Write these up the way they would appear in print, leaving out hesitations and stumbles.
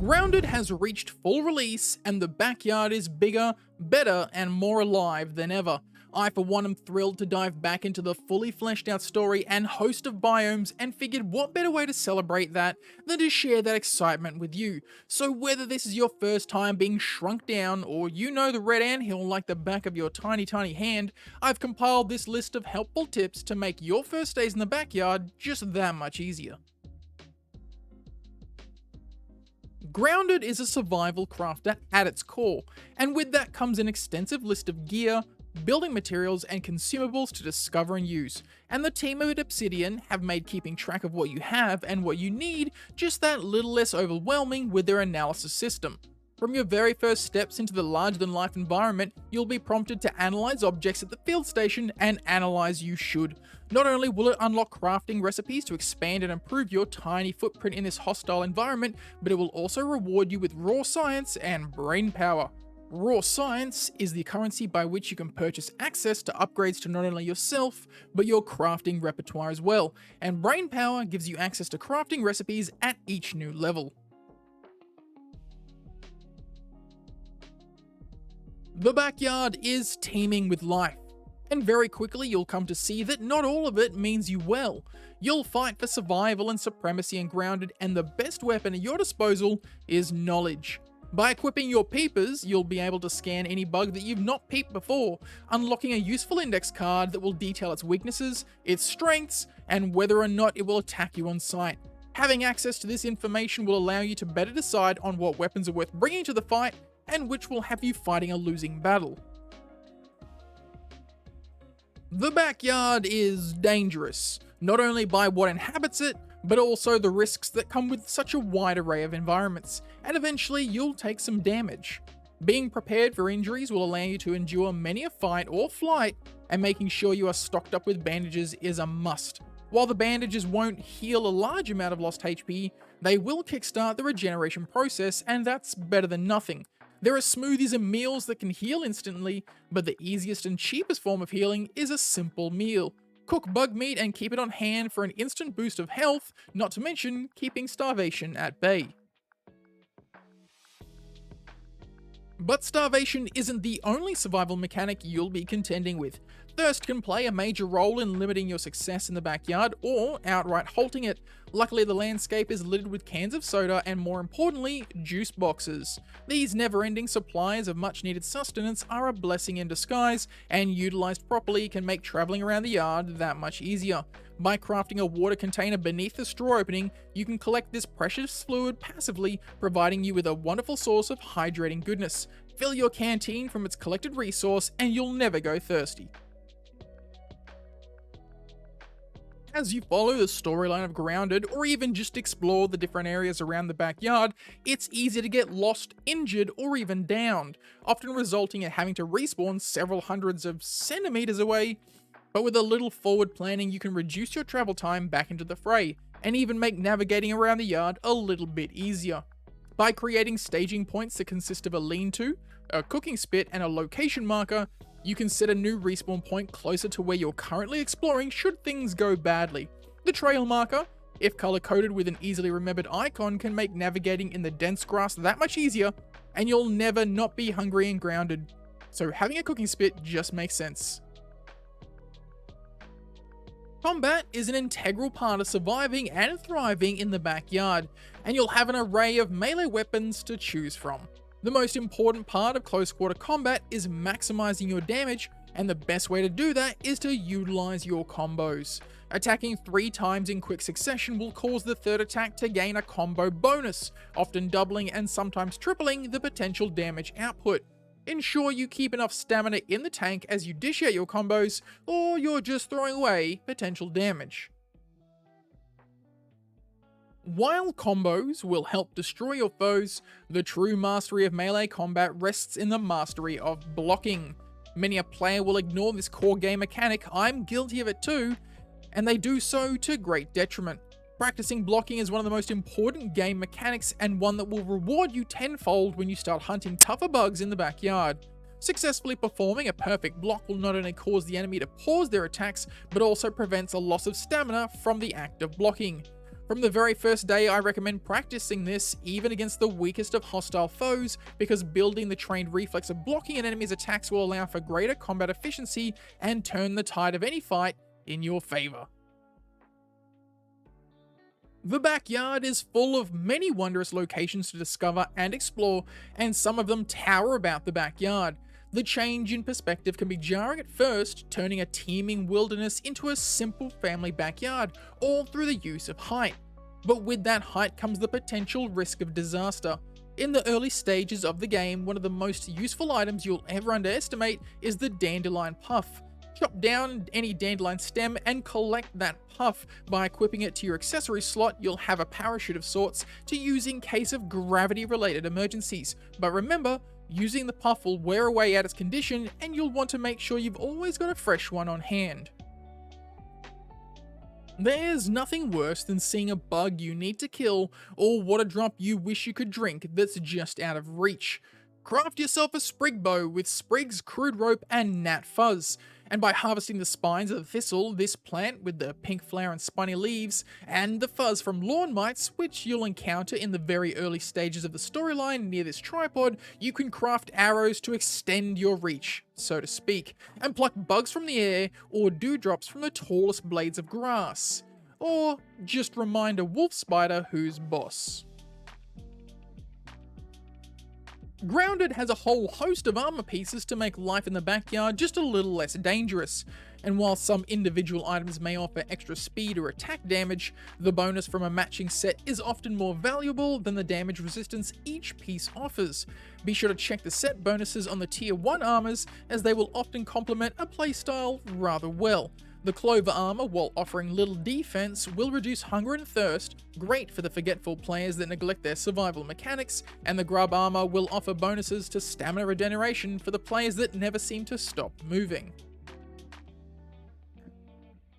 Grounded has reached full release, and the backyard is bigger, better, and more alive than ever. I, for one, am thrilled to dive back into the fully fleshed out story and host of biomes, and figured what better way to celebrate that than to share that excitement with you. So, whether this is your first time being shrunk down, or you know the red anthill like the back of your tiny hand, I've compiled this list of helpful tips to make your first days in the backyard just that much easier. Grounded is a survival crafter at its core, and with that comes an extensive list of gear, building materials, and consumables to discover and use. And the team at Obsidian have made keeping track of what you have and what you need just that little less overwhelming with their analysis system. From your very first steps into the larger-than-life environment, you'll be prompted to analyze objects at the field station, and analyze you should. Not only will it unlock crafting recipes to expand and improve your tiny footprint in this hostile environment, but it will also reward you with raw science and brain power. Raw science is the currency by which you can purchase access to upgrades to not only yourself, but your crafting repertoire as well, and brain power gives you access to crafting recipes at each new level. The backyard is teeming with life, and very quickly you'll come to see that not all of it means you well. You'll fight for survival and supremacy in Grounded, and the best weapon at your disposal is knowledge. By equipping your peepers, you'll be able to scan any bug that you've not peeped before, unlocking a useful index card that will detail its weaknesses, its strengths, and whether or not it will attack you on sight. Having access to this information will allow you to better decide on what weapons are worth bringing to the fight, and which will have you fighting a losing battle. The backyard is dangerous, not only by what inhabits it, but also the risks that come with such a wide array of environments, and eventually you'll take some damage. Being prepared for injuries will allow you to endure many a fight or flight, and making sure you are stocked up with bandages is a must. While the bandages won't heal a large amount of lost HP, they will kickstart the regeneration process, and that's better than nothing. There are smoothies and meals that can heal instantly, but the easiest and cheapest form of healing is a simple meal. Cook bug meat and keep it on hand for an instant boost of health, not to mention keeping starvation at bay. But starvation isn't the only survival mechanic you'll be contending with. Thirst can play a major role in limiting your success in the backyard or outright halting it. Luckily, the landscape is littered with cans of soda and, more importantly, juice boxes. These never-ending supplies of much-needed sustenance are a blessing in disguise, and utilized properly can make traveling around the yard that much easier. By crafting a water container beneath the straw opening, you can collect this precious fluid passively, providing you with a wonderful source of hydrating goodness. Fill your canteen from its collected resource, and you'll never go thirsty. As you follow the storyline of Grounded, or even just explore the different areas around the backyard, it's easy to get lost, injured, or even downed, often resulting in having to respawn several hundreds of centimeters away. But with a little forward planning, you can reduce your travel time back into the fray, and even make navigating around the yard a little bit easier. By creating staging points that consist of a lean-to, a cooking spit, and a location marker, you can set a new respawn point closer to where you're currently exploring should things go badly. The trail marker, if color-coded with an easily remembered icon, can make navigating in the dense grass that much easier, and you'll never not be hungry and grounded. So having a cooking spit just makes sense. Combat is an integral part of surviving and thriving in the backyard, and you'll have an array of melee weapons to choose from. The most important part of close quarter combat is maximizing your damage, and the best way to do that is to utilize your combos. Attacking 3 times in quick succession will cause the third attack to gain a combo bonus, often doubling and sometimes tripling the potential damage output. Ensure you keep enough stamina in the tank as you dish out your combos, or you're just throwing away potential damage. While combos will help destroy your foes, the true mastery of melee combat rests in the mastery of blocking. Many a player will ignore this core game mechanic, I'm guilty of it too, and they do so to great detriment. Practicing blocking is one of the most important game mechanics, and one that will reward you tenfold when you start hunting tougher bugs in the backyard. Successfully performing a perfect block will not only cause the enemy to pause their attacks, but also prevents a loss of stamina from the act of blocking. From the very first day, I recommend practicing this even against the weakest of hostile foes, because building the trained reflex of blocking an enemy's attacks will allow for greater combat efficiency and turn the tide of any fight in your favor. The backyard is full of many wondrous locations to discover and explore, and some of them tower about the backyard. The change in perspective can be jarring at first, turning a teeming wilderness into a simple family backyard, all through the use of height. But with that height comes the potential risk of disaster. In the early stages of the game, one of the most useful items you'll ever underestimate is the dandelion puff. Chop down any dandelion stem and collect that puff. By equipping it to your accessory slot, you'll have a parachute of sorts to use in case of gravity-related emergencies. But remember, using the puff will wear away at its condition, and you'll want to make sure you've always got a fresh one on hand. There's nothing worse than seeing a bug you need to kill or water drop you wish you could drink that's just out of reach. Craft yourself a sprig bow with sprigs, crude rope, and gnat fuzz. And by harvesting the spines of the thistle, this plant with the pink flower and spiny leaves, and the fuzz from lawn mites, which you'll encounter in the very early stages of the storyline near this tripod, you can craft arrows to extend your reach, so to speak, and pluck bugs from the air or dewdrops from the tallest blades of grass. Or just remind a wolf spider who's boss. Grounded has a whole host of armor pieces to make life in the backyard just a little less dangerous, and while some individual items may offer extra speed or attack damage, the bonus from a matching set is often more valuable than the damage resistance each piece offers. Be sure to check the set bonuses on the tier 1 armors, as they will often complement a playstyle rather well. The Clover armor, while offering little defense, will reduce hunger and thirst, great for the forgetful players that neglect their survival mechanics, and the Grub armor will offer bonuses to stamina regeneration for the players that never seem to stop moving.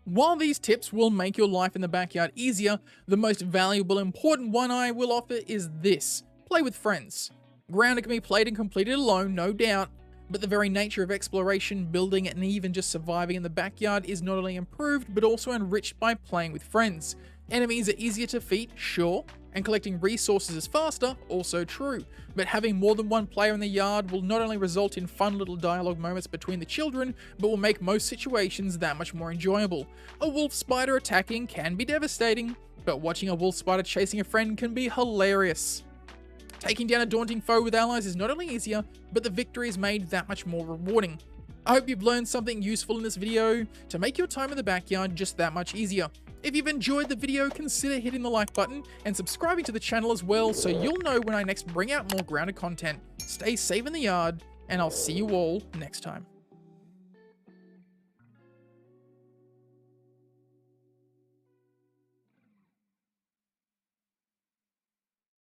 While these tips will make your life in the backyard easier, the most valuable and important one I will offer is this: play with friends. Grounded can be played and completed alone, no doubt, but the very nature of exploration, building, and even just surviving in the backyard is not only improved, but also enriched by playing with friends. Enemies are easier to defeat, sure, and collecting resources is faster, also true, but having more than one player in the yard will not only result in fun little dialogue moments between the children, but will make most situations that much more enjoyable. A wolf spider attacking can be devastating, but watching a wolf spider chasing a friend can be hilarious. Taking down a daunting foe with allies is not only easier, but the victory is made that much more rewarding. I hope you've learned something useful in this video to make your time in the backyard just that much easier. If you've enjoyed the video, consider hitting the like button and subscribing to the channel as well, so you'll know when I next bring out more Grounded content. Stay safe in the yard, and I'll see you all next time.